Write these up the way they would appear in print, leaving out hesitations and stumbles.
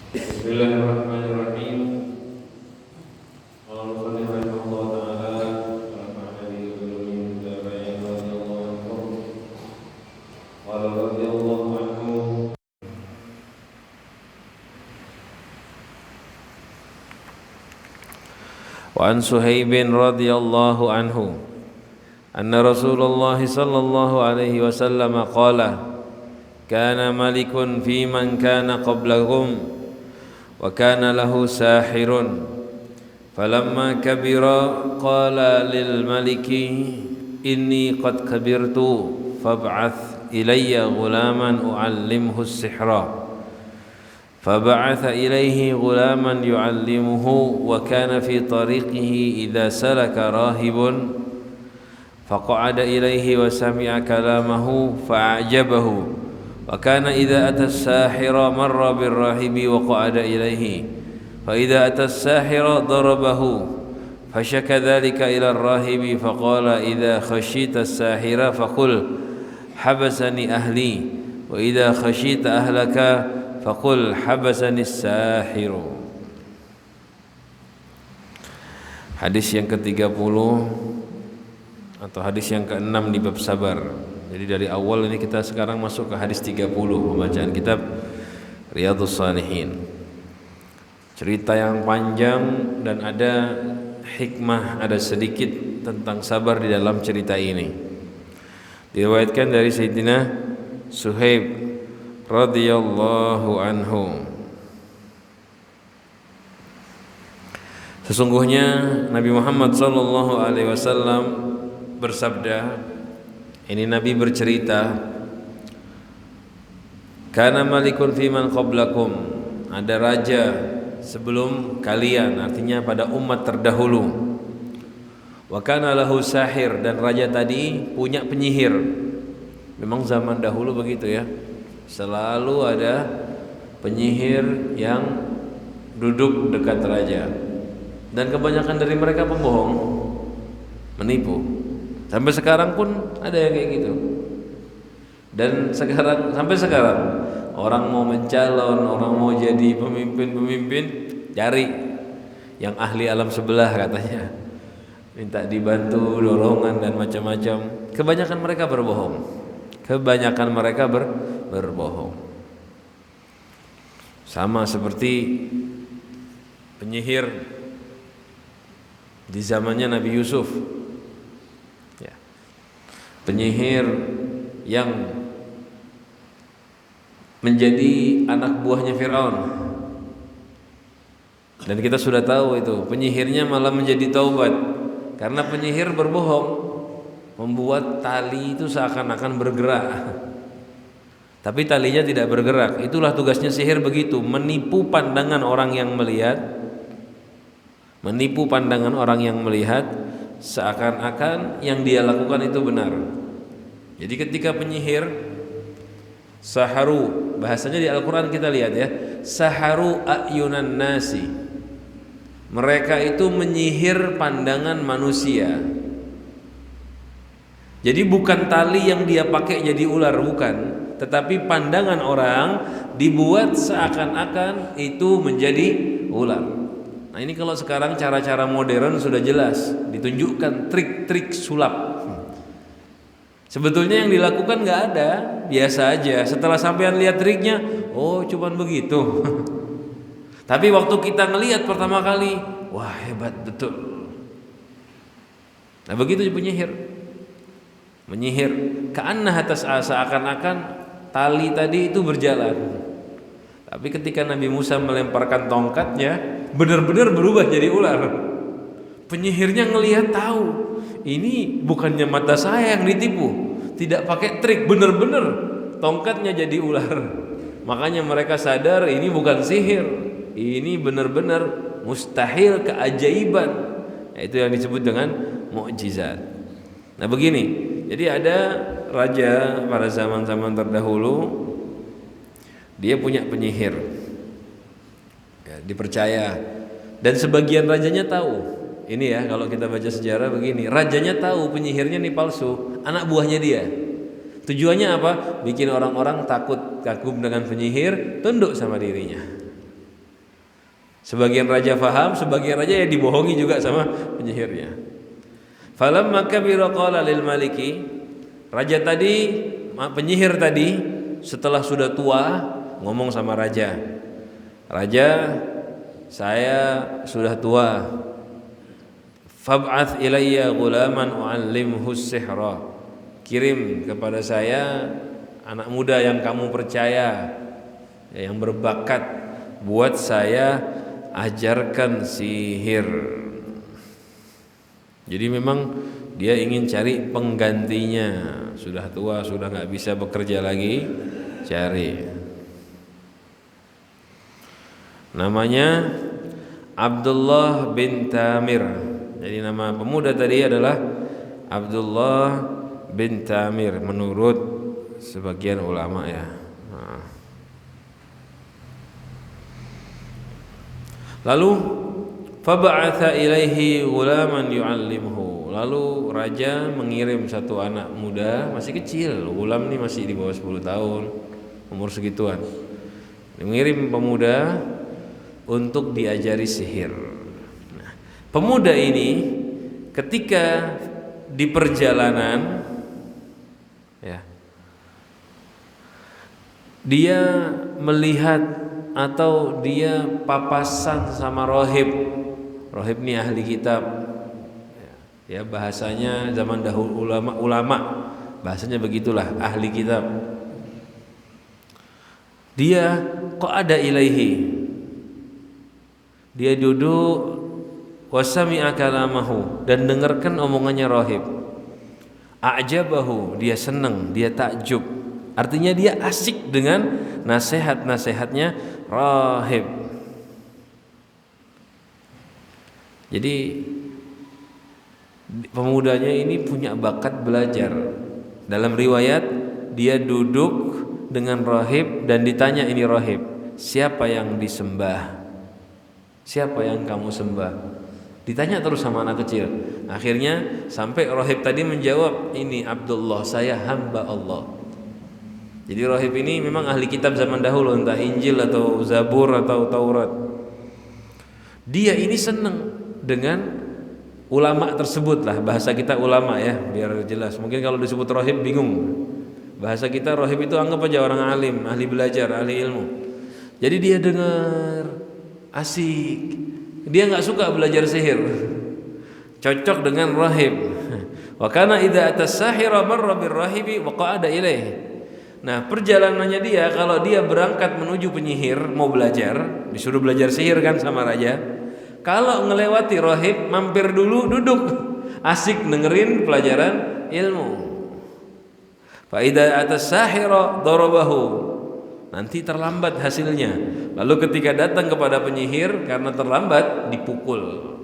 Bismillahirrahmanirrahim. Allahumma shalli ala Muhammad ta'ala wa ala alihi wa sahbihi tabi'in radhiyallahu anhum wa radhiyallahu anhum. Wa an Suhaib radhiyallahu anhu anna Rasulullah sallallahu alaihi wasallam qala kana malikun fi man kana qablakum wa kana lahu sahirun falamma kabira qala lil maliki inni qad kabirtu fab'ath ilayya ghulaman u'allimhu as-sihra فبعث إليه غلاما يعلمه وكان في طريقه إذا سلك راهب فقعد إليه وسمع كلامه فأعجبه وكان إذا أتى الساحر مر بالراهب وقعد إليه فإذا أتى الساحر ضربه فشكى ذلك إلى الراهب فقال إذا خشيت الساحر فقل حبسني أهلي وإذا خشيت أهلك faqul habasani as-sahiru. Hadis yang ke-30 atau hadis yang ke-6 di bab sabar. Jadi dari awal ini kita sekarang masuk ke hadis 30 pembacaan kitab Riyadhus Shalihin. Cerita yang panjang dan ada hikmah, ada sedikit tentang sabar di dalam cerita ini. Diriwayatkan dari Sayyidina Suhaib radhiyallahu anhu. Sesungguhnya Nabi Muhammad sallallahu alaihi wasallam bersabda, ini Nabi bercerita, kana malikun fi man qablakum, ada raja sebelum kalian, artinya pada umat terdahulu. Wa kana lahu sahir, dan raja tadi punya penyihir. Memang zaman dahulu begitu ya. Selalu ada penyihir yang duduk dekat raja, dan kebanyakan dari mereka pembohong, menipu. Sampai sekarang pun ada yang kayak gitu. Dan sampai sekarang orang mau mencalon, orang mau jadi pemimpin, cari yang ahli alam sebelah katanya, minta dibantu, dorongan dan macam-macam. Kebanyakan mereka berbohong. Berbohong. Sama seperti penyihir di zamannya Nabi Yusuf ya. Penyihir yang menjadi anak buahnya Fir'aun, dan kita sudah tahu itu penyihirnya malah menjadi taubat karena penyihir berbohong, membuat tali itu seakan-akan bergerak, tapi talinya tidak bergerak. Itulah tugasnya sihir begitu, menipu pandangan orang yang melihat, seakan-akan yang dia lakukan itu benar. Jadi ketika penyihir saharu, bahasanya di Al-Quran kita lihat ya, saharu a'yunan nasi, mereka itu menyihir pandangan manusia. Jadi bukan tali yang dia pakai jadi ular, bukan, tetapi pandangan orang dibuat seakan-akan itu menjadi ular. Nah ini kalau sekarang cara-cara modern sudah jelas, ditunjukkan trik-trik sulap. Sebetulnya yang dilakukan nggak ada, biasa aja. Setelah sampean lihat triknya, oh cuman begitu. Tapi waktu kita ngelihat pertama kali, wah hebat betul. Nah begitu menyihir ka'anna hatas seakan-akan tali tadi itu berjalan. Tapi ketika Nabi Musa melemparkan tongkatnya, benar-benar berubah jadi ular. Penyihirnya ngelihat, tahu ini bukannya mata saya yang ditipu, tidak pakai trik, benar-benar tongkatnya jadi ular. Makanya mereka sadar ini bukan sihir, ini benar-benar mustahil, keajaiban. Itu yang disebut dengan mukjizat. Nah begini, jadi ada raja pada zaman-zaman terdahulu, dia punya penyihir ya, dipercaya, dan sebagian rajanya tahu. Ini ya kalau kita baca sejarah begini, rajanya tahu penyihirnya ini palsu, anak buahnya dia. Tujuannya apa? Bikin orang-orang takut, kagum dengan penyihir, tunduk sama dirinya. Sebagian raja faham, sebagian raja ya dibohongi juga sama penyihirnya. Falamma kabira qala lil maliki, raja tadi, penyihir tadi setelah sudah tua ngomong sama raja, "Raja, saya sudah tua. Fab'ath ilayya ghulaman u'allimhu sihra." Kirim kepada saya anak muda yang kamu percaya, yang berbakat, buat saya ajarkan sihir. Jadi memang dia ingin cari penggantinya. Sudah tua, sudah nggak bisa bekerja lagi, cari. Namanya Abdullah bin Tamir. Jadi nama pemuda tadi adalah Abdullah bin Tamir menurut sebagian ulama ya. Lalu fab'atha ilaihi ghulaman yu'allimhu. Lalu raja mengirim satu anak muda, masih kecil, gulam nih masih di bawah 10 tahun, umur segituan. Mengirim pemuda untuk diajari sihir. Nah, pemuda ini ketika di perjalanan ya, dia melihat atau dia papasan sama rohib. Rohib ini ahli kitab. Ya, bahasanya zaman dahulu ulama bahasanya begitulah, ahli kitab. Dia kok ada ilaihi. Dia duduk wasami'a kalamahu dan dengarkan omongannya rohib. A'jabahu, dia senang, dia takjub. Artinya dia asik dengan nasihat-nasihatnya rahib. Jadi pemudanya ini punya bakat belajar. Dalam riwayat dia duduk dengan rahib dan ditanya ini rahib, siapa yang disembah? Siapa yang kamu sembah? Ditanya terus sama anak kecil. Akhirnya sampai rahib tadi menjawab, ini Abdullah, saya hamba Allah. Jadi rahib ini memang ahli kitab zaman dahulu, entah Injil atau Zabur atau Taurat. Dia ini senang dengan ulama tersebut lah, bahasa kita ulama ya, biar jelas. Mungkin kalau disebut rahib bingung. Bahasa kita rahib itu anggap aja orang alim, ahli belajar, ahli ilmu. Jadi dia dengar asik. Dia nggak suka belajar sihir. Cocok dengan rahib. Wa kana idza atas-sahira marra bir-rahibi wa qa'ada ilaihi. Nah, perjalanannya dia kalau dia berangkat menuju penyihir mau belajar, disuruh belajar sihir kan sama raja. Kalau ngelewati rahib, mampir dulu duduk, asik dengerin pelajaran ilmu. Fa idza atas-sahira darabahu. Nanti terlambat hasilnya. Lalu ketika datang kepada penyihir karena terlambat dipukul.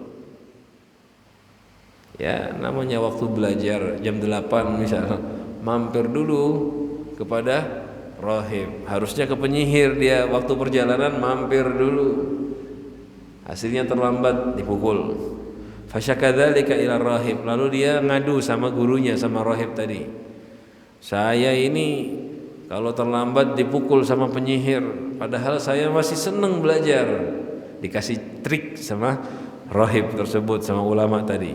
Ya, namanya waktu belajar jam 8 misalnya, mampir dulu kepada rahib. Harusnya ke penyihir, dia waktu perjalanan mampir dulu. Hasilnya terlambat dipukul. Fasyakadzalika ila rahib. Lalu dia ngadu sama gurunya, sama rahib tadi. Saya ini kalau terlambat dipukul sama penyihir, padahal saya masih senang belajar. Dikasih trik sama rahib tersebut, sama ulama tadi.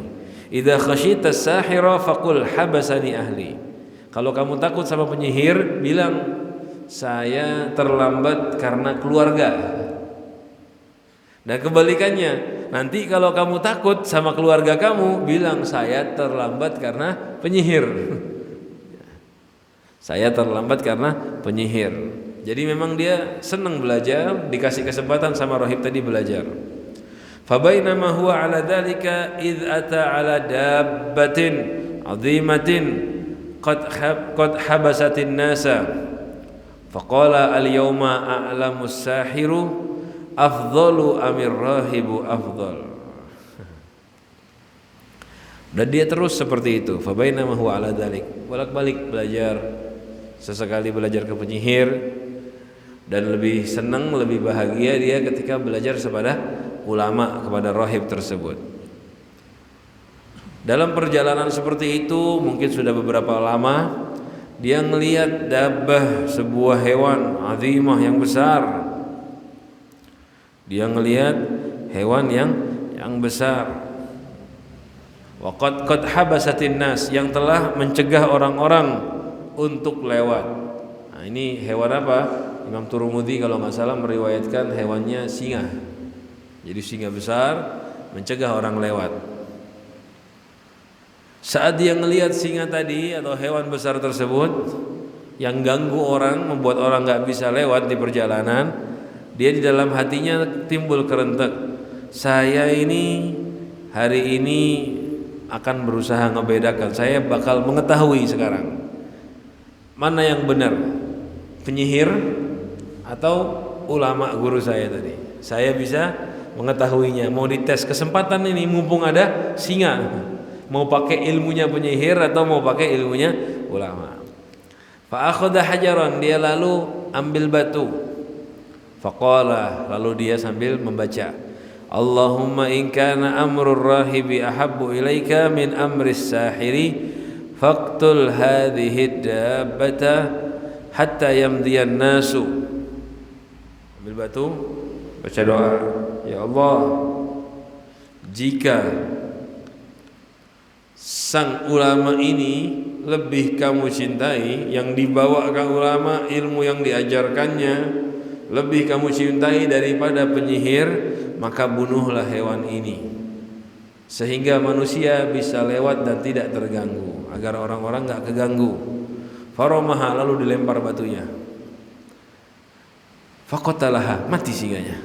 Idza khasyita as-sahira faqul habasani ahli. Kalau kamu takut sama penyihir, bilang saya terlambat karena keluarga. Dan kebalikannya, nanti kalau kamu takut sama keluarga kamu, bilang saya terlambat karena penyihir. Saya terlambat karena penyihir. Jadi memang dia senang belajar, dikasih kesempatan sama rahib tadi belajar. Fabainama huwa ala dzalika idz ata ala dabbatin 'azimatin qad habasatin nasa faqala al-yawma a'lamu as-sahiru afdalu amir rahibu afdal. Dan dia terus seperti itu. Fabainama huwa ala dzalik, bolak-balik belajar, sesekali belajar ke penyihir, dan lebih senang, lebih bahagia dia ketika belajar kepada ulama, kepada rahib tersebut. Dalam perjalanan seperti itu mungkin sudah beberapa lama, dia melihat dabbah, sebuah hewan azimah yang besar. Dia ngelihat hewan yang besar. Wa qad habasatin nas, yang telah mencegah orang-orang untuk lewat. Nah, ini hewan apa? Imam Tirmidzi kalau nggak salah meriwayatkan hewannya singa. Jadi singa besar mencegah orang lewat. Saat dia ngelihat singa tadi atau hewan besar tersebut yang ganggu orang, membuat orang nggak bisa lewat di perjalanan, dia di dalam hatinya timbul kerentek. Saya ini hari ini akan berusaha ngebedakan. Saya bakal mengetahui sekarang mana yang benar, penyihir atau ulama guru saya tadi. Saya bisa mengetahuinya. Mau dites kesempatan ini mumpung ada singa. Mau pakai ilmunya penyihir atau mau pakai ilmunya ulama. Fa akhadha hajaran, dia lalu ambil batu. Faqala, lalu dia sambil membaca, Allahumma in kana amrur rahibi ahabbu ilaika min amris sahiri faqtul hadhihi dabbata hatta yamdiyan nasu. Ambil batu, baca doa, ya Allah, jika sang ulama ini lebih kamu cintai, yang dibawa ke ulama, ilmu yang diajarkannya lebih kamu cintai daripada penyihir, maka bunuhlah hewan ini sehingga manusia bisa lewat dan tidak terganggu, agar orang-orang gak keganggu. Faromaha, lalu dilempar batunya. Faqatalaha, mati singanya.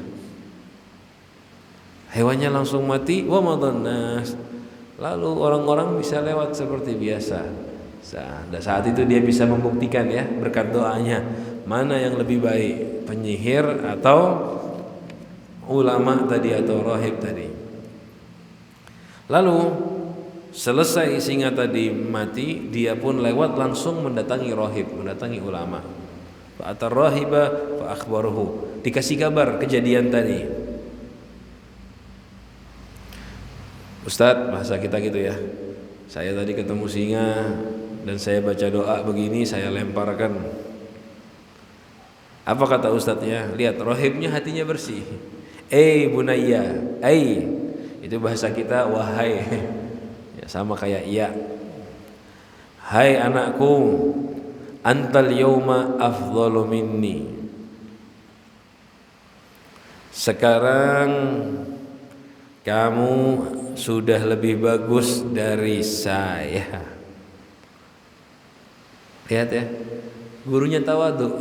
Hewannya langsung mati. Wa madhannas, lalu orang-orang bisa lewat seperti biasa. Saat itu dia bisa membuktikan ya, berkat doanya, mana yang lebih baik, penyihir atau ulama tadi atau rahib tadi. Lalu selesai singa tadi mati, dia pun lewat langsung mendatangi rahib, mendatangi ulama. Fa atar rahiba fa akhbaruhu, dikasih kabar kejadian tadi. Ustadz, bahasa kita gitu ya, saya tadi ketemu singa dan saya baca doa begini, saya lemparkan. Apa kata ustadznya? Lihat, rohibnya hatinya bersih. Bunayya, itu bahasa kita wahai, ya sama kayak iya. Hai anakku, antal yauma afdhalu minni. Sekarang kamu sudah lebih bagus dari saya. Lihat ya, gurunya tawadhu.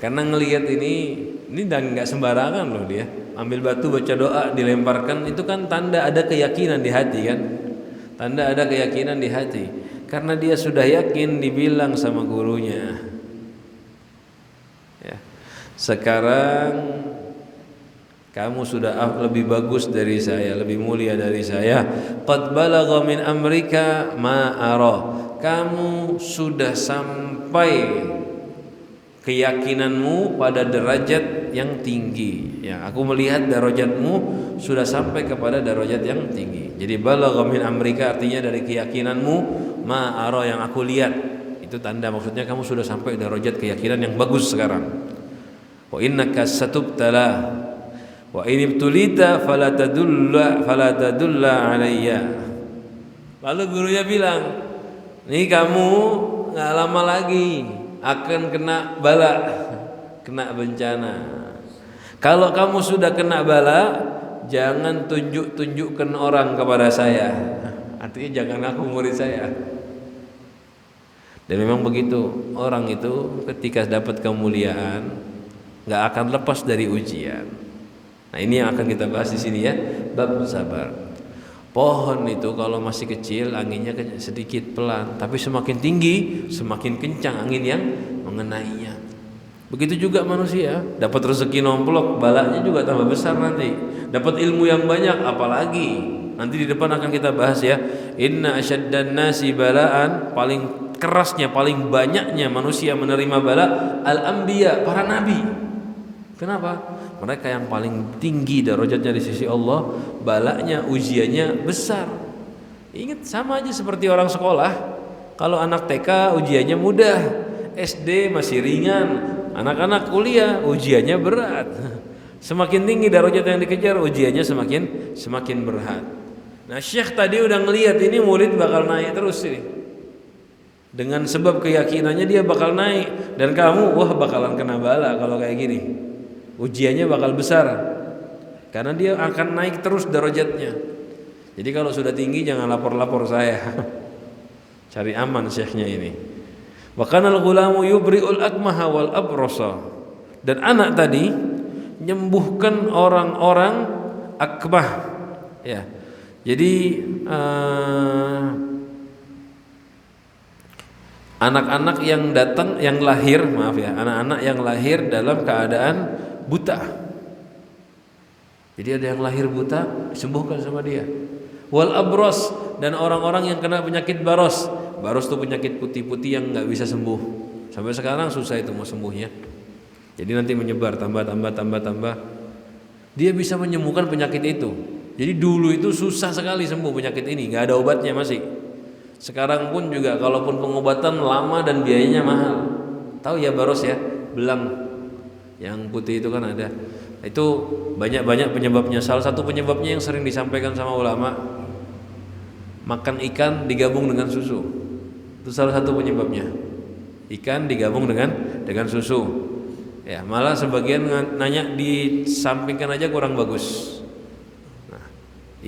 Karena ngelihat ini dan nggak sembarangan loh dia. Ambil batu, baca doa, dilemparkan, itu kan tanda ada keyakinan di hati kan. Tanda ada keyakinan di hati. Karena dia sudah yakin, dibilang sama gurunya. Ya. Sekarang kamu sudah lebih bagus dari saya, lebih mulia dari saya. Qad balagha min amrika ma ara. Kamu sudah sampai keyakinanmu pada derajat yang tinggi. Ya, aku melihat derajatmu sudah sampai kepada derajat yang tinggi. Jadi balagha min amrika artinya dari keyakinanmu, ma ara yang aku lihat. Itu tanda, maksudnya kamu sudah sampai derajat keyakinan yang bagus sekarang. Wa innaka satubtala wa in ibtulita fala tadulla alayya. Lalu gurunya bilang, nih kamu nggak lama lagi akan kena bala, kena bencana. Kalau kamu sudah kena bala, jangan tunjuk-tunjukkan orang kepada saya. Artinya jangan aku murid saya. Dan memang begitu, orang itu ketika dapat kemuliaan nggak akan lepas dari ujian. Nah, ini yang akan kita bahas di sini ya, bab sabar. Pohon itu kalau masih kecil anginnya sedikit pelan, tapi semakin tinggi semakin kencang angin yang mengenainya. Begitu juga manusia, dapat rezeki nomplok, balanya juga tambah besar nanti. Dapat ilmu yang banyak, apalagi nanti di depan akan kita bahas ya. Inna asyaddan nasi balaan, paling kerasnya, paling banyaknya manusia menerima bala al-anbiya, para nabi. Kenapa? Mereka yang paling tinggi derajatnya di sisi Allah, balanya, ujiannya besar. Ingat, sama aja seperti orang sekolah. Kalau anak TK ujiannya mudah, SD masih ringan, anak-anak kuliah ujiannya berat. Semakin tinggi darajat yang dikejar, ujiannya semakin berat. Nah, Syekh tadi udah ngelihat ini murid bakal naik terus ini. Dengan sebab keyakinannya dia bakal naik, dan kamu wah bakalan kena bala kalau kayak gini. Ujiannya bakal besar. Karena dia akan naik terus darajatnya. Jadi kalau sudah tinggi jangan lapor-lapor saya. Cari aman syekhnya ini. Wa kanal ghulamu yubri'ul akmaha wal abrasa. Dan anak tadi menyembuhkan orang-orang akmah, ya. Jadi anak-anak yang datang, yang lahir, maaf ya, anak-anak yang lahir dalam keadaan buta. Jadi ada yang lahir buta, disembuhkan sama dia. Wal abros, dan orang-orang yang kena penyakit baros. Baros itu penyakit putih-putih yang nggak bisa sembuh. Sampai sekarang susah itu mau sembuhnya. Jadi nanti menyebar tambah. Dia bisa menyembuhkan penyakit itu. Jadi dulu itu susah sekali sembuh penyakit ini, nggak ada obatnya masih. Sekarang pun juga kalaupun pengobatan lama dan biayanya mahal. Tahu ya baros ya, belang yang putih itu kan ada. Itu banyak penyebabnya. Salah satu penyebabnya yang sering disampaikan sama ulama, makan ikan digabung dengan susu. Itu salah satu penyebabnya. Ikan digabung dengan susu. Ya, malah sebagian nanya disampingkan aja kurang bagus. Nah,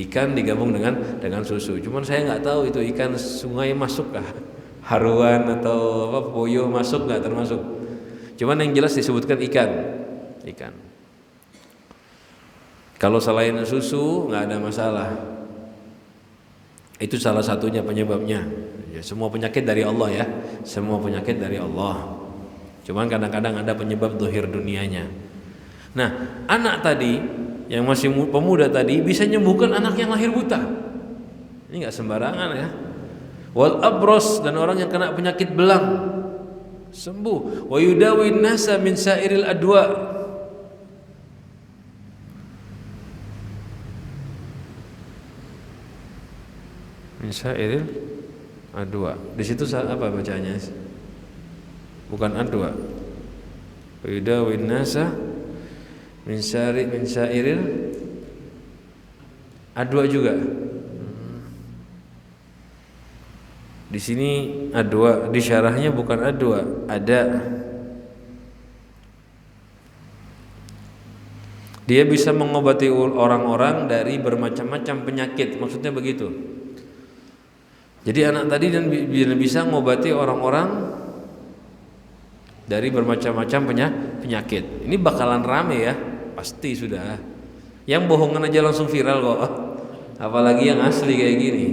ikan digabung dengan susu. Cuman saya nggak tahu itu ikan sungai masuk kah? Haruan atau apa boyo masuk nggak termasuk. Cuman yang jelas disebutkan ikan. Kalau selain susu nggak ada masalah. Itu salah satunya penyebabnya. Ya, semua penyakit dari Allah ya. Semua penyakit dari Allah. Cuman kadang-kadang ada penyebab zahir dunianya. Nah, anak tadi yang masih pemuda tadi bisa menyembuhkan anak yang lahir buta. Ini nggak sembarangan ya. Wal abros, dan orang yang kena penyakit belang sembuh. Wa yudawin nasa min sairil adwa. Min sairil adwa. Di situ apa bacanya? Bukan adwa. Yudawin nasa min sairil adwa juga. Di sini adwa, di syarahnya bukan adwa, ada. Dia bisa mengobati orang-orang dari bermacam-macam penyakit, maksudnya begitu. Jadi anak tadi dan bisa mengobati orang-orang dari bermacam-macam penyakit. Ini bakalan rame ya, pasti sudah. Yang bohongan aja langsung viral kok. Apalagi yang asli kayak gini.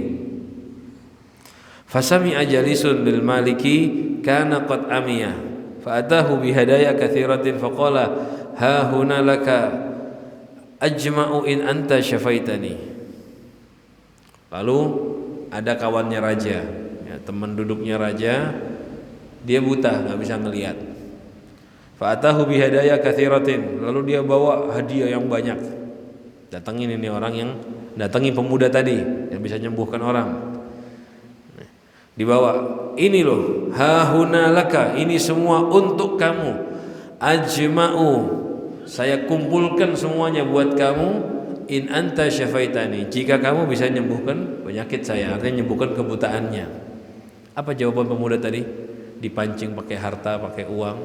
Fasami ajalisun bil maliki kana qad amiya fa atahu bi hadaya katsiratin faqala ha huna laka ajma'u in anta syafaitani. Lalu ada kawannya raja, ya, teman duduknya raja. Dia buta, nggak bisa ngelihat. Fa'atahu bihadaya katsiratin, lalu dia bawa hadiah yang banyak. Datangin ini orang yang datangi pemuda tadi yang bisa menyembuhkan orang. Dibawa, ini loh, hahuna laka, ini semua untuk kamu. Ajma'u, saya kumpulkan semuanya buat kamu. In anta syafaitani, jika kamu bisa menyembuhkan penyakit saya, artinya menyembuhkan kebutaannya. Apa jawaban pemuda tadi? Dipancing pakai harta, pakai uang.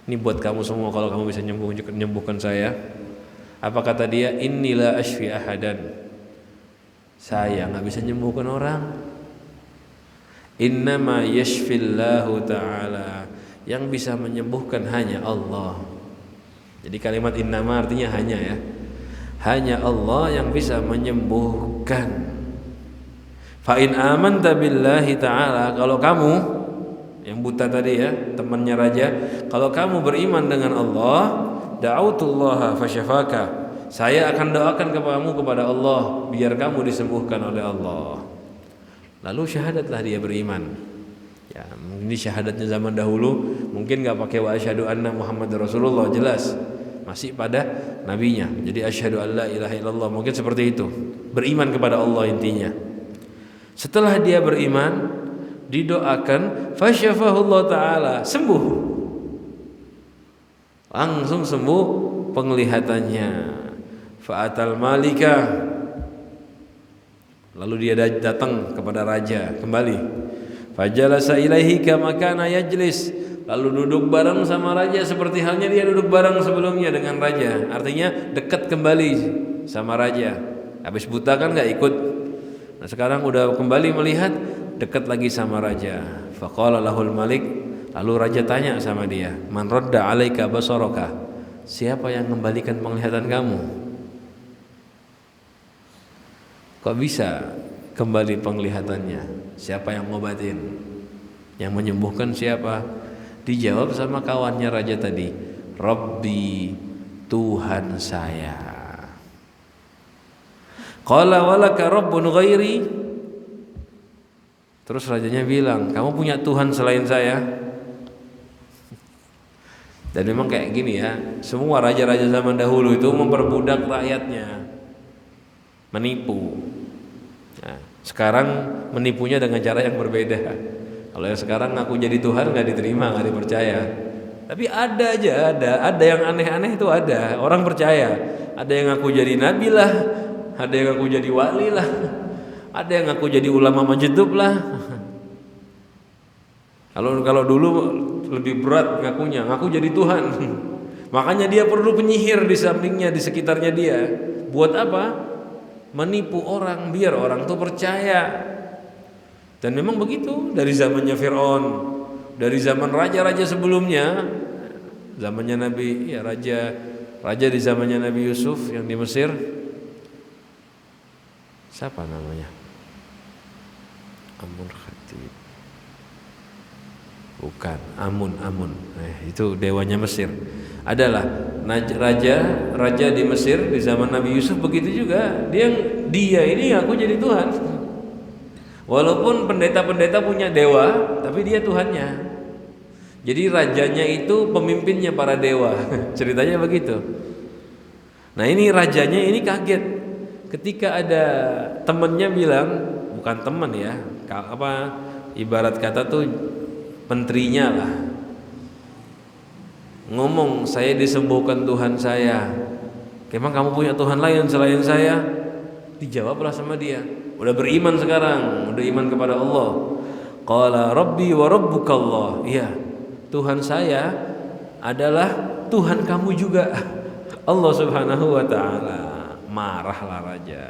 Ini buat kamu semua kalau kamu bisa menyembuhkan saya. Apa kata dia? Inilah ashfi ahadan. Saya nggak bisa menyembuhkan orang. Innama yashfillahu ta'ala. Yang bisa menyembuhkan hanya Allah. Jadi kalimat innama artinya hanya ya. Hanya Allah yang bisa menyembuhkan. Fa in amanta billahi ta'ala, kalau kamu yang buta tadi ya, temannya raja, kalau kamu beriman dengan Allah, da'autullaha fasyafaka, saya akan doakan kepadamu kepada Allah biar kamu disembuhkan oleh Allah. Lalu syahadatlah dia beriman. Ya, ini syahadatnya zaman dahulu mungkin nggak pakai wa asyhadu anna Muhammadar Rasulullah, jelas masih pada nabinya. Jadi asyhadu alla ilaha illallah, mungkin seperti itu. Beriman kepada Allah intinya. Setelah dia beriman, didoakan, fasyafahullah ta'ala, sembuh. Langsung sembuh penglihatannya. Fa'atal malika, lalu dia datang kepada raja kembali. Fajalasa ilaihi kama kana yajlis, lalu duduk bareng sama raja seperti halnya dia duduk bareng sebelumnya dengan raja. Artinya dekat kembali sama raja. Habis buta kan nggak ikut. Nah sekarang udah kembali melihat, dekat lagi sama raja. Faqala lahul malik, lalu raja tanya sama dia, man radda alaika basaraka, siapa yang kembalikan penglihatan kamu? Kok bisa kembali penglihatannya? Siapa yang ngobatin? Yang menyembuhkan siapa? Dijawab sama kawannya raja tadi, Rabbi, Tuhan saya. Qala walaka rabbun ghairi. Terus rajanya bilang, kamu punya Tuhan selain saya? Dan memang kayak gini ya, semua raja-raja zaman dahulu itu memperbudak rakyatnya, menipu. Nah, sekarang menipunya dengan cara yang berbeda. Kalau yang sekarang ngaku jadi Tuhan nggak diterima, nggak dipercaya. Tapi ada aja, ada yang aneh-aneh itu ada. Orang percaya. Ada yang ngaku jadi nabi lah, ada yang ngaku jadi wali lah, ada yang ngaku jadi ulama majdub lah. Kalau dulu lebih berat ngakunya, ngaku jadi Tuhan. Makanya dia perlu penyihir di sampingnya, di sekitarnya dia. Buat apa? Menipu orang biar orang tuh percaya. Dan memang begitu dari zamannya Fir'aun, dari zaman raja-raja sebelumnya, zamannya Nabi, ya raja di zamannya Nabi Yusuf yang di Mesir. Siapa namanya? Amun Khatib. Bukan, Amun. Itu dewanya Mesir. Adalah raja di Mesir di zaman Nabi Yusuf begitu juga. Dia ini aku jadi Tuhan. Walaupun pendeta-pendeta punya dewa, tapi dia Tuhannya. Jadi rajanya itu pemimpinnya para dewa. Ceritanya begitu. Nah ini rajanya ini kaget ketika ada temannya bilang, bukan teman ya, ibarat kata tuh menterinya lah, ngomong saya disembuhkan Tuhan saya. Emang kamu punya Tuhan lain selain saya? Dijawablah sama dia, udah beriman sekarang, udah iman kepada Allah. Qala Rabbi wa rabbukallah. Iya, Tuhan saya adalah Tuhan kamu juga, Allah Subhanahu wa taala. Marahlah raja.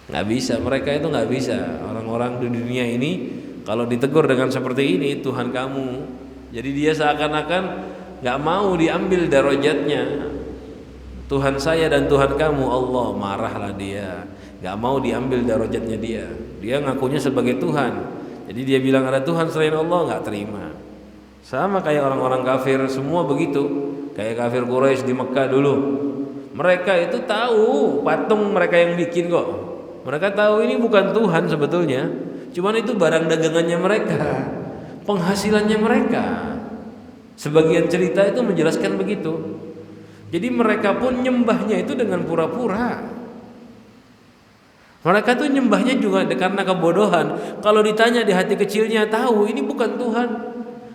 Nggak bisa, mereka itu nggak bisa. Orang-orang di dunia ini kalau ditegur dengan seperti ini, Tuhan kamu, jadi dia seakan-akan nggak mau diambil darajatnya. Tuhan saya dan Tuhan kamu Allah, marahlah dia, nggak mau diambil darajatnya dia. Dia ngakunya sebagai Tuhan, jadi dia bilang ada Tuhan selain Allah, nggak terima. Sama kayak orang-orang kafir semua begitu, kayak kafir Quraisy di Mekah dulu. Mereka itu tahu patung mereka yang bikin kok. Mereka tahu ini bukan Tuhan sebetulnya, cuman itu barang dagangannya mereka, penghasilannya mereka. Sebagian cerita itu menjelaskan begitu. Jadi mereka pun nyembahnya itu dengan pura-pura. Mereka tuh nyembahnya juga karena kebodohan. Kalau ditanya di hati kecilnya tahu ini bukan Tuhan.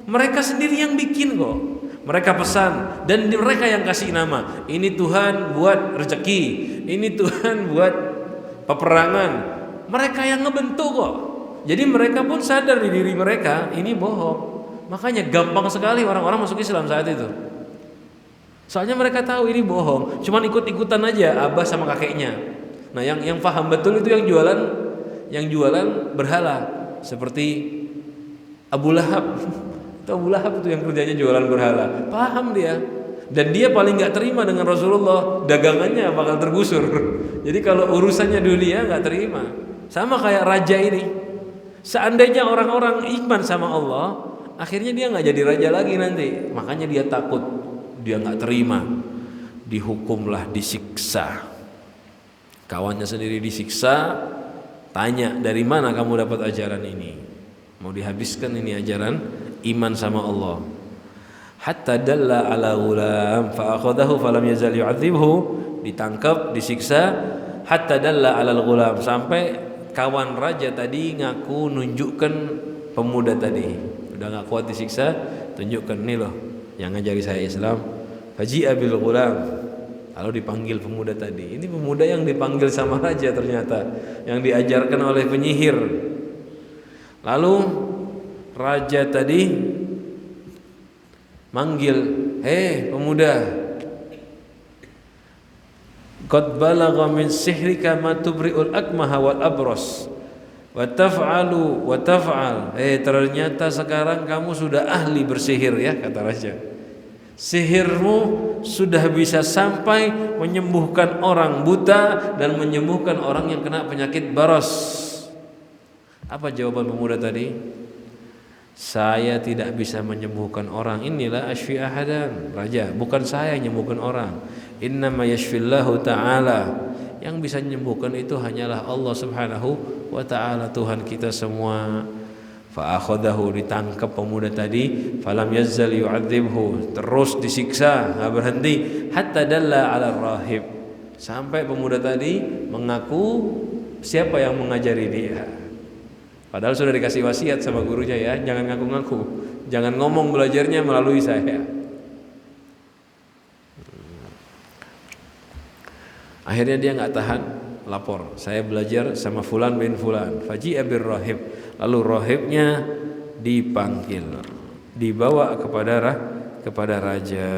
Mereka sendiri yang bikin kok. Mereka pesan dan mereka yang kasih nama. Ini Tuhan buat rezeki, ini Tuhan buat peperangan. Mereka yang ngebentuk kok. Jadi mereka pun sadar di diri mereka ini bohong. Makanya gampang sekali orang-orang masuk Islam saat itu. Soalnya mereka tahu ini bohong, cuman ikut-ikutan aja abah sama kakeknya. Nah, yang paham betul itu yang jualan berhala, seperti Abu Lahab. Itu Abu Lahab itu yang kerjanya jualan berhala. Paham dia. Dan dia paling nggak terima dengan Rasulullah, dagangannya bakal tergusur. Jadi kalau urusannya dunia nggak terima. Sama kayak raja ini. Seandainya orang-orang iman sama Allah, akhirnya dia nggak jadi raja lagi nanti. Makanya dia takut, dia nggak terima, dihukumlah, disiksa. Kawannya sendiri disiksa. Tanya, dari mana kamu dapat ajaran ini? Mau dihabiskan ini ajaran iman sama Allah. Hatta dalla ala ghulam fa akhadahu falam yazal yu'adzibhu. Ditangkap, disiksa. Hatta dalla ala ghulam, sampai kawan raja tadi ngaku nunjukkan pemuda tadi. Udah nggak kuat disiksa, tunjukkan nih loh yang ngajari saya Islam. Faji'a bil ghulam. Lalu dipanggil pemuda tadi. Ini pemuda yang dipanggil sama raja ternyata, yang diajarkan oleh penyihir. Lalu raja tadi manggil, "Hei pemuda, qad balagha min sihrika ma tubri'ul akmaha wal abras wa taf'alu wa taf'al." Ternyata sekarang kamu sudah ahli bersihir ya, kata raja. Sihirmu sudah bisa sampai menyembuhkan orang buta dan menyembuhkan orang yang kena penyakit baros. Apa jawaban pemuda tadi? Saya tidak bisa menyembuhkan orang. Inilah asyfi ahadan. Raja, bukan saya yang menyembuhkan orang. Innama yashfillahu ta'ala. Yang bisa menyembuhkan itu hanyalah Allah Subhanahu wa ta'ala, Tuhan kita semua. Fa akhadahu, ditangkap pemuda tadi, falam yazzal yu'adzibhu, terus disiksa, enggak berhenti, hatta dalla 'ala rahib, sampai pemuda tadi mengaku siapa yang mengajari dia. Padahal sudah dikasih wasiat sama gurunya ya, jangan ngaku-ngaku, jangan ngomong belajarnya melalui saya. Akhirnya dia nggak tahan, lapor, saya belajar sama fulan bin fulan. Faji'a bir rahib, lalu rahibnya dipanggil, dibawa kepada raja.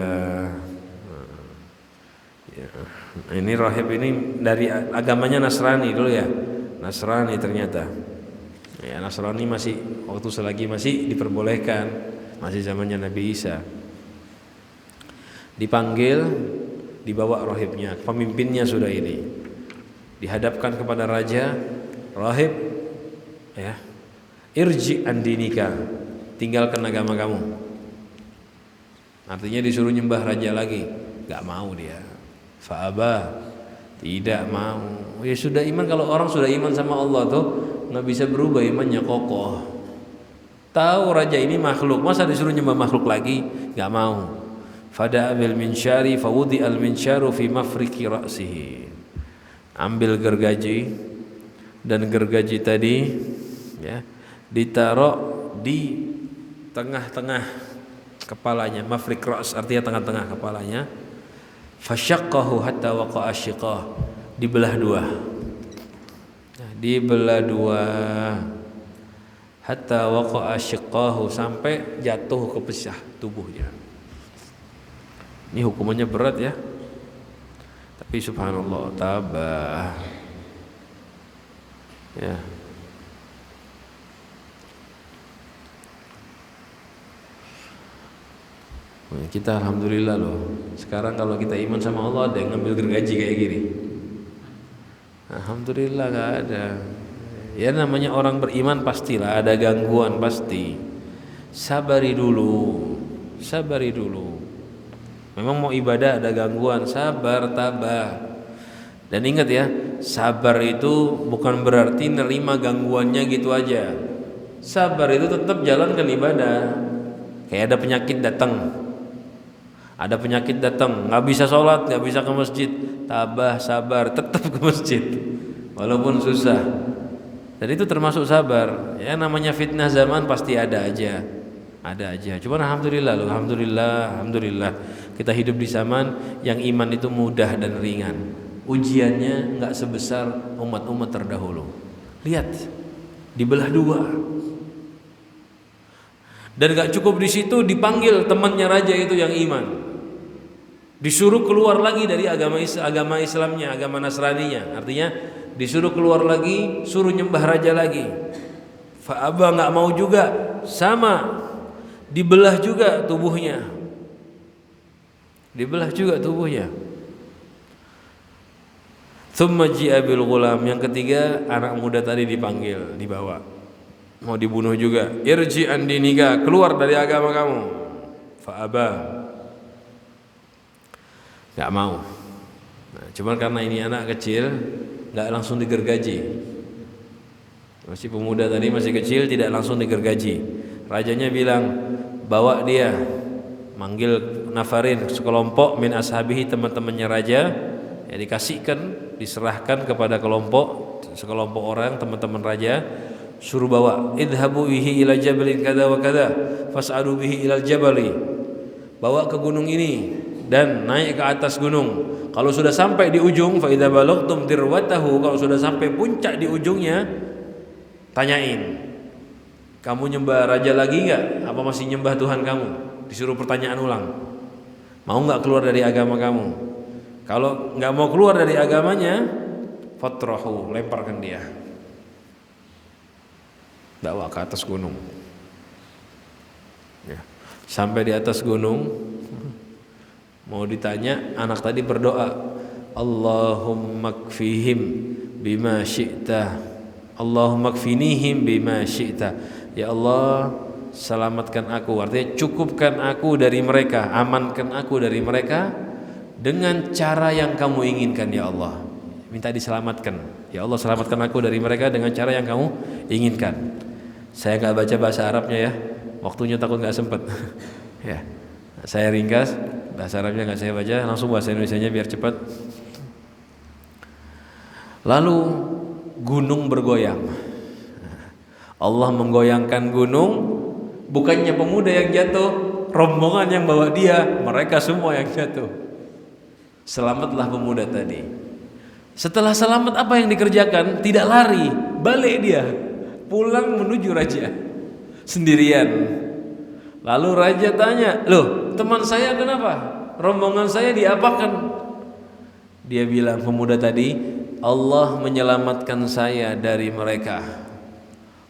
Ini rahib ini dari agamanya Nasrani dulu ya, Nasrani ternyata. Ya, Nasrani masih waktu selagi masih diperbolehkan, masih zamannya Nabi Isa. Dipanggil, dibawa rahibnya, pemimpinnya sudah ini. Dihadapkan kepada raja, rahib, ya, irji andinika, tinggalkan agama kamu. Artinya disuruh nyembah raja lagi, nggak mau dia. Fa'aba, tidak mau. Ya sudah iman, kalau orang sudah iman sama Allah tuh nggak bisa berubah imannya, kokoh. Tahu raja ini makhluk, masa disuruh nyembah makhluk lagi? Nggak mau. Fada bil minsyari fawudi al minsyaru fi mafriki ra'sihi. Ambil gergaji, dan gergaji tadi ya ditaruh di tengah-tengah kepalanya, mafrik ra's artinya tengah-tengah kepalanya. Fasyaqqahu hatta waqa'a syiqah, dibelah dua. Nah, dibelah dua hatta waqa'a syiqahu, sampai jatuh kepecah tubuhnya. Ini hukumannya berat ya. Tapi subhanallah, tabah. Ya. Kita alhamdulillah loh. Sekarang kalau kita iman sama Allah, ada yang ngambil gergaji kayak gini. Alhamdulillah gak ada. Ya namanya orang beriman pastilah ada gangguan, pasti. Sabari dulu. Sabari dulu. Memang mau ibadah ada gangguan, sabar, tabah. Dan ingat ya, sabar itu bukan berarti nerima gangguannya gitu aja. Sabar itu tetap jalankan ibadah. Kayak ada penyakit datang, ada penyakit datang, nggak bisa sholat, nggak bisa ke masjid, tabah, sabar, tetap ke masjid walaupun susah. Dan itu termasuk sabar. Ya namanya fitnah zaman pasti ada aja, ada aja. Cuman alhamdulillah loh, alhamdulillah kita hidup di zaman yang iman itu mudah dan ringan. Ujiannya nggak sebesar umat-umat terdahulu. Lihat, dibelah dua. Dan gak cukup di situ, dipanggil temannya raja itu yang iman, disuruh keluar lagi dari agama Islamnya, agama Nasraninya. Artinya disuruh keluar lagi, suruh nyembah raja lagi. Fa'aba, gak mau juga, sama, dibelah juga tubuhnya, dibelah juga tubuhnya. Tsumma ji'a bil ghulam, yang ketiga anak muda tadi dipanggil, dibawa, mau dibunuh juga. Irji an dinika, keluar dari agama kamu. Fa'aba, gak mau. Nah, cuman karena ini anak kecil, gak langsung digergaji. Masih pemuda tadi, masih kecil, tidak langsung digergaji. Rajanya bilang, bawa dia, manggil nafarin, sekelompok min ashabihi, teman-temannya raja, ya dikasihkan, diserahkan kepada sekelompok orang, teman-teman raja. Suruh bawa, idhabu bihi ila jabalin kada wa kada fas'alu bihi ilal jabali, bawa ke gunung ini dan naik ke atas gunung. Kalau sudah sampai di ujung, fa idza balagtum dirwatahu, kalau sudah sampai puncak di ujungnya, tanyain, kamu nyembah raja lagi enggak? Apa masih nyembah Tuhan kamu? Disuruh pertanyaan ulang. Mau enggak keluar dari agama kamu? Kalau enggak mau keluar dari agamanya, fatrahu, lemparkan dia. Bawa ke atas gunung. Ya. Sampai di atas gunung, mau ditanya, anak tadi berdoa, Allahumma kfihim bima syi'ta, Allahumma kfinihim bima syi'ta. Ya Allah, selamatkan aku, artinya cukupkan aku dari mereka, amankan aku dari mereka dengan cara yang kamu inginkan ya Allah. Minta diselamatkan. Ya Allah, selamatkan aku dari mereka dengan cara yang kamu inginkan. Saya nggak baca bahasa Arabnya ya, waktunya takut nggak sempat. Ya, saya ringkas, bahasa Arabnya nggak saya baca, langsung bahasa Indonesianya biar cepat. Lalu gunung bergoyang. Allah menggoyangkan gunung, bukannya pemuda yang jatuh, rombongan yang bawa dia, mereka semua yang jatuh. Selamatlah pemuda tadi. Setelah selamat apa yang dikerjakan? Tidak lari, balik dia, pulang menuju raja sendirian. Lalu raja tanya, loh teman saya kenapa? Rombongan saya diapakan? Dia bilang, pemuda tadi, Allah menyelamatkan saya dari mereka.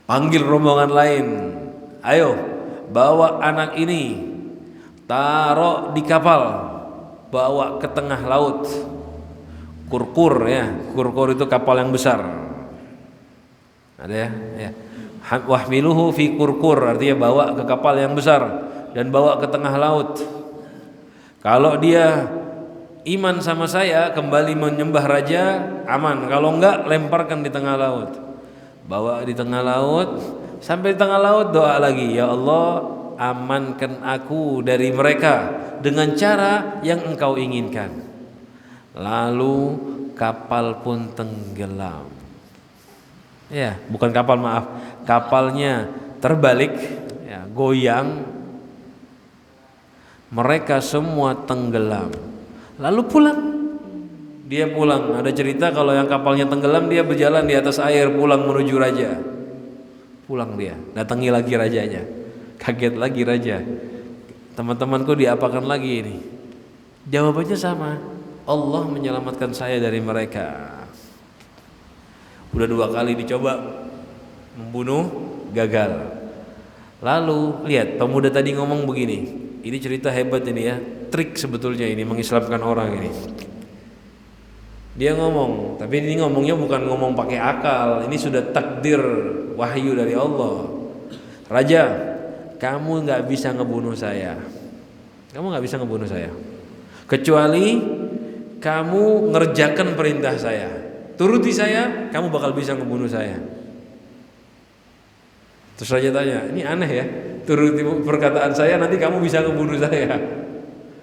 Panggil rombongan lain, ayo bawa anak ini, taruh di kapal, bawa ke tengah laut. Kurkur ya, kurkur itu kapal yang besar. Ada ya? Ya. Wahmiluhu fi kurkur, artinya bawa ke kapal yang besar dan bawa ke tengah laut. Kalau dia iman sama saya, kembali menyembah raja, aman. Kalau enggak, lemparkan di tengah laut. Bawa di tengah laut, sampai di tengah laut doa lagi, ya Allah, amankan aku dari mereka dengan cara yang engkau inginkan. Lalu kapal pun tenggelam. Ya, bukan kapal, maaf, kapalnya terbalik, ya, goyang. Mereka semua tenggelam. Lalu pulang. Dia pulang. Ada cerita kalau yang kapalnya tenggelam, dia berjalan di atas air pulang menuju raja. Pulang dia, datangi lagi rajanya. Kaget lagi raja. Teman-temanku diapakan lagi ini? Jawabannya sama. Allah menyelamatkan saya dari mereka. Udah 2 kali dicoba membunuh, gagal. Lalu lihat pemuda tadi ngomong begini. Ini cerita hebat ini ya, trik sebetulnya ini mengislamkan orang ini. Dia ngomong, tapi ini ngomongnya bukan ngomong pakai akal. Ini sudah takdir wahyu dari Allah. Raja, kamu nggak bisa ngebunuh saya. Kamu nggak bisa ngebunuh saya, kecuali kamu ngerjakan perintah saya. Turuti saya, kamu bakal bisa ngebunuh saya. Terus raja tanya, ini aneh ya, turuti perkataan saya nanti kamu bisa ngebunuh saya.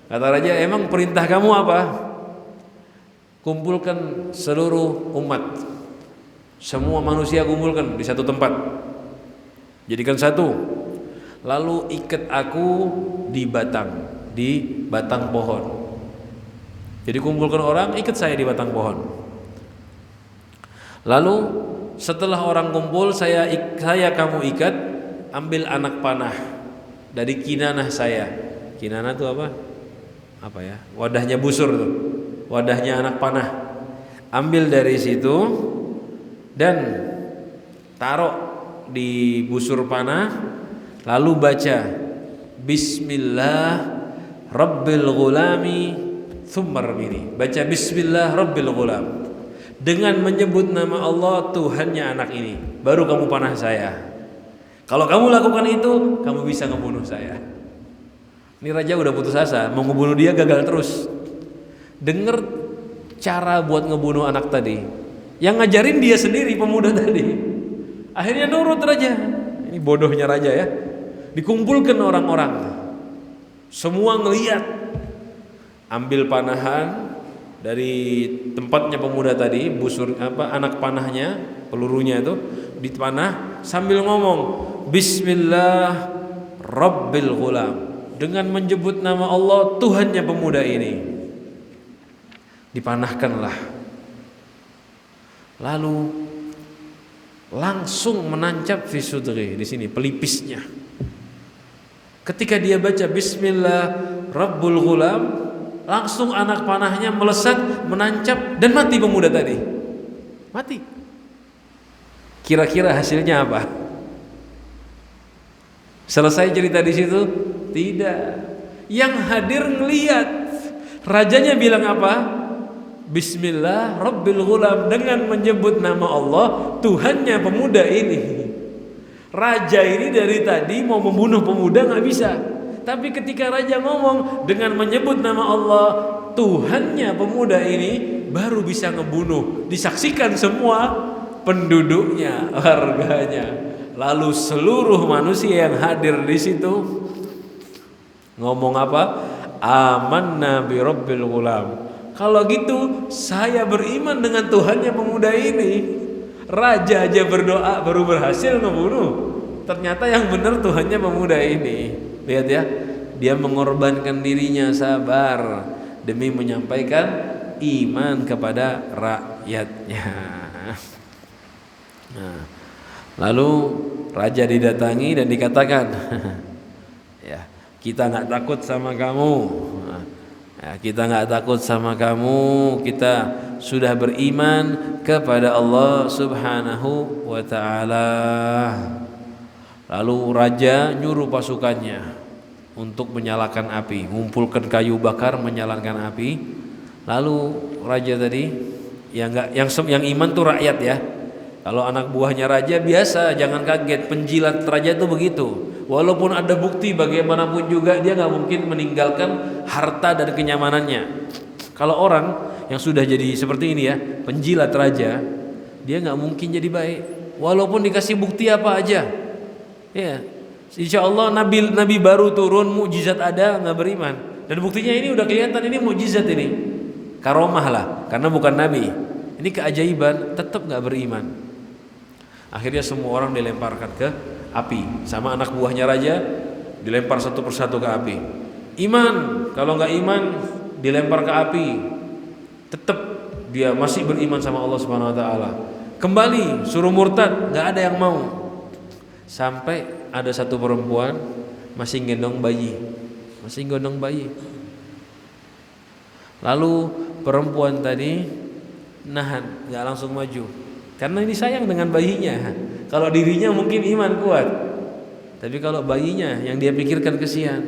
Kata raja, emang perintah kamu apa? Kumpulkan seluruh umat, semua manusia kumpulkan di satu tempat, jadikan satu. Lalu ikat aku di batang pohon. Jadi kumpulkan orang, ikat saya di batang pohon. Lalu setelah orang kumpul, saya kamu ikat, ambil anak panah dari kinanah saya. Kinanah itu apa? Apa ya? Wadahnya busur tuh. Wadahnya anak panah. Ambil dari situ dan taruh di busur panah, lalu baca Bismillah Rabbil Ghulami Tsumma Ramini. Baca Bismillah Rabbil Ghulam, dengan menyebut nama Allah Tuhannya anak ini, baru kamu panah saya. Kalau kamu lakukan itu, kamu bisa ngebunuh saya. Ini raja udah putus asa, mau ngebunuh dia gagal terus. Dengar cara buat ngebunuh anak tadi, yang ngajarin dia sendiri, pemuda tadi. Akhirnya nurut raja. Ini bodohnya raja ya. Dikumpulkan orang-orang, semua ngeliat, ambil panahan dari tempatnya pemuda tadi, busur anak panahnya, pelurunya itu dipanah sambil ngomong Bismillah Rabbil Ghulam, dengan menyebut nama Allah Tuhannya pemuda ini. Dipanahkanlah. Lalu langsung menancap fi sudri, di sini pelipisnya. Ketika dia baca Bismillah Rabbul Ghulam, langsung anak panahnya melesat, menancap dan mati pemuda tadi. Mati. Kira-kira hasilnya apa? Selesai cerita di situ? Tidak. Yang hadir ngelihat. Rajanya bilang apa? Bismillah Rabbil Ghulam, dengan menyebut nama Allah Tuhannya pemuda ini. Raja ini dari tadi mau membunuh pemuda nggak bisa, tapi ketika raja ngomong dengan menyebut nama Allah Tuhannya pemuda ini, baru bisa ngebunuh. Disaksikan semua penduduknya, warganya, lalu seluruh manusia yang hadir di situ ngomong apa? Amanna bi Rabbil Ghulam. Kalau gitu saya beriman dengan Tuhannya pemuda ini. Raja aja berdoa baru berhasil ngebunuh. Ternyata yang benar Tuhannya pemuda ini. Lihat ya, dia mengorbankan dirinya, sabar demi menyampaikan iman kepada rakyatnya. Nah, lalu raja didatangi dan dikatakan, ya, kita nggak takut sama kamu. Ya, kita nggak takut sama kamu, kita sudah beriman kepada Allah Subhanahu wa ta'ala. Lalu raja nyuruh pasukannya untuk menyalakan api, ngumpulkan kayu bakar, menyalakan api. Lalu raja tadi yang iman tuh rakyat ya. Kalau anak buahnya raja biasa, jangan kaget, penjilat raja itu begitu. Walaupun ada bukti bagaimanapun juga dia nggak mungkin meninggalkan harta dan kenyamanannya. Kalau orang yang sudah jadi seperti ini ya, penjilat raja, dia nggak mungkin jadi baik. Walaupun dikasih bukti apa aja, ya, insya Allah nabi baru turun, mukjizat ada, nggak beriman. Dan buktinya ini udah kelihatan, ini mukjizat ini, karomah lah, karena bukan nabi. Ini keajaiban, tetap nggak beriman. Akhirnya semua orang dilemparkan ke api, sama anak buahnya raja dilempar satu persatu ke api. Iman, kalau nggak iman dilempar ke api, tetap dia masih beriman sama Allah Subhanahu Wa Taala. Kembali suruh murtad, nggak ada yang mau. Sampai ada satu perempuan masih gendong bayi. Lalu perempuan tadi nahan, nggak langsung maju, karena ini sayang dengan bayinya. Kalau dirinya mungkin iman kuat, tapi kalau bayinya yang dia pikirkan kesian.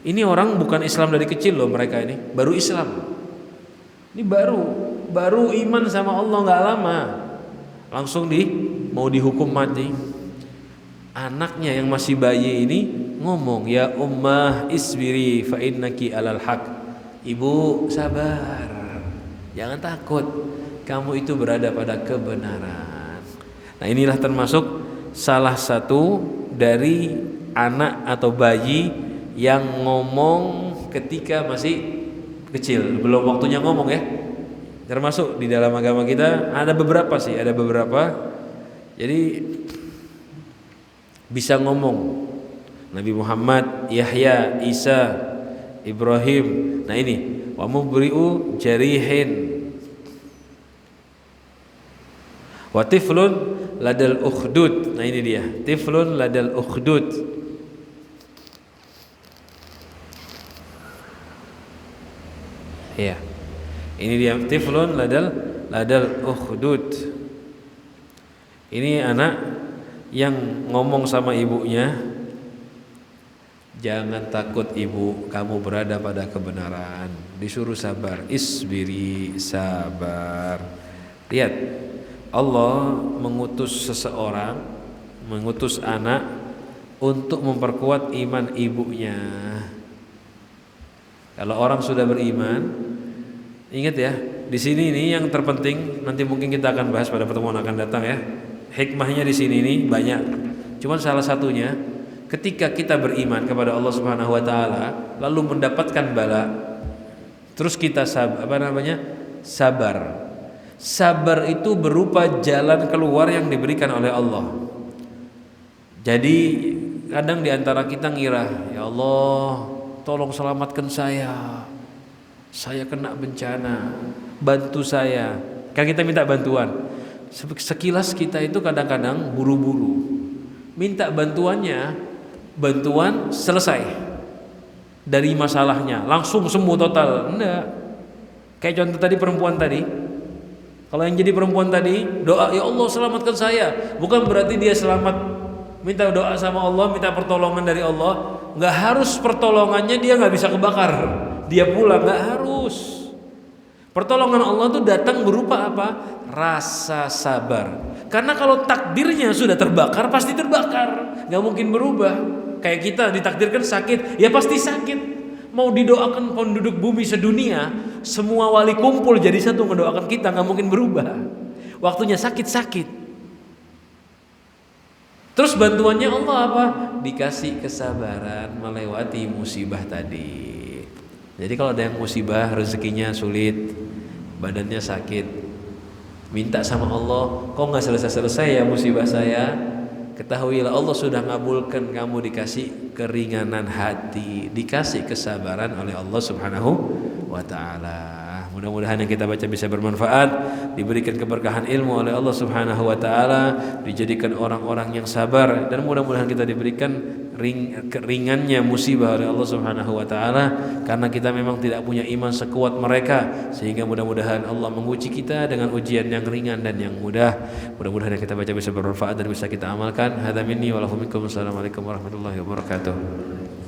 Ini orang bukan Islam dari kecil loh, mereka ini baru Islam. Ini baru iman sama Allah nggak lama, langsung mau dihukum mati. Anaknya yang masih bayi ini ngomong, ya ummah isbiri fa innaki alal haq. Ibu sabar, jangan takut, kamu itu berada pada kebenaran. Nah, inilah termasuk salah satu dari anak atau bayi yang ngomong ketika masih kecil, belum waktunya ngomong ya. Termasuk di dalam agama kita ada beberapa. Jadi bisa ngomong. Nabi Muhammad, Yahya, Isa, Ibrahim. Nah ini, wa mubri'u jarihin wa tiflun ladal ukhdud. Nah ini dia, tiflun ladal ukhdud. Ya, ini dia tiflun ladal ukhdud. Ini anak yang ngomong sama ibunya, jangan takut ibu, kamu berada pada kebenaran. Disuruh sabar, isbiri, sabar. Lihat, Allah mengutus seseorang, mengutus anak untuk memperkuat iman ibunya. Kalau orang sudah beriman, ingat ya, di sini ini yang terpenting, nanti mungkin kita akan bahas pada pertemuan akan datang ya. Hikmahnya di sini ini banyak. Cuman salah satunya, ketika kita beriman kepada Allah Subhanahu wa taala, lalu mendapatkan bala, terus kita sabar. Sabar itu berupa jalan keluar yang diberikan oleh Allah. Jadi kadang di antara kita ngira, ya Allah, tolong selamatkan saya. Saya kena bencana, bantu saya. Kan kita minta bantuan. Sekilas kita itu kadang-kadang buru-buru. Minta bantuannya, bantuan selesai dari masalahnya, langsung sembuh total. Enggak. Kayak contoh tadi perempuan tadi. Kalau yang jadi perempuan tadi doa, ya Allah selamatkan saya, bukan berarti dia selamat, minta doa sama Allah, minta pertolongan dari Allah. Nggak harus pertolongannya dia nggak bisa kebakar, dia pulang, nggak harus. Pertolongan Allah itu datang berupa apa? Rasa sabar. Karena kalau takdirnya sudah terbakar, pasti terbakar, nggak mungkin berubah. Kayak kita ditakdirkan sakit, ya pasti sakit. Mau didoakan penduduk bumi sedunia, semua wali kumpul jadi satu mendoakan kita, nggak mungkin berubah. Waktunya sakit-sakit. Terus bantuannya Allah apa? Dikasih kesabaran melewati musibah tadi. Jadi kalau ada yang musibah, rezekinya sulit, badannya sakit, minta sama Allah, kok nggak selesai-selesai ya musibah saya? Ketahuilah Allah sudah ngabulkan kamu, dikasih keringanan hati, dikasih kesabaran oleh Allah Subhanahu wa ta'ala. Mudah-mudahan yang kita baca bisa bermanfaat, diberikan keberkahan ilmu oleh Allah Subhanahu wa ta'ala, dijadikan orang-orang yang sabar, dan mudah-mudahan kita diberikan ringannya musibah oleh Allah Subhanahu wa ta'ala, karena kita memang tidak punya iman sekuat mereka, sehingga mudah-mudahan Allah menguji kita dengan ujian yang ringan dan yang mudah. Mudah-mudahan yang kita baca bisa bermanfaat dan bisa kita amalkan. Hadza minni wa lakum minkum. Assalamualaikum warahmatullahi wabarakatuh.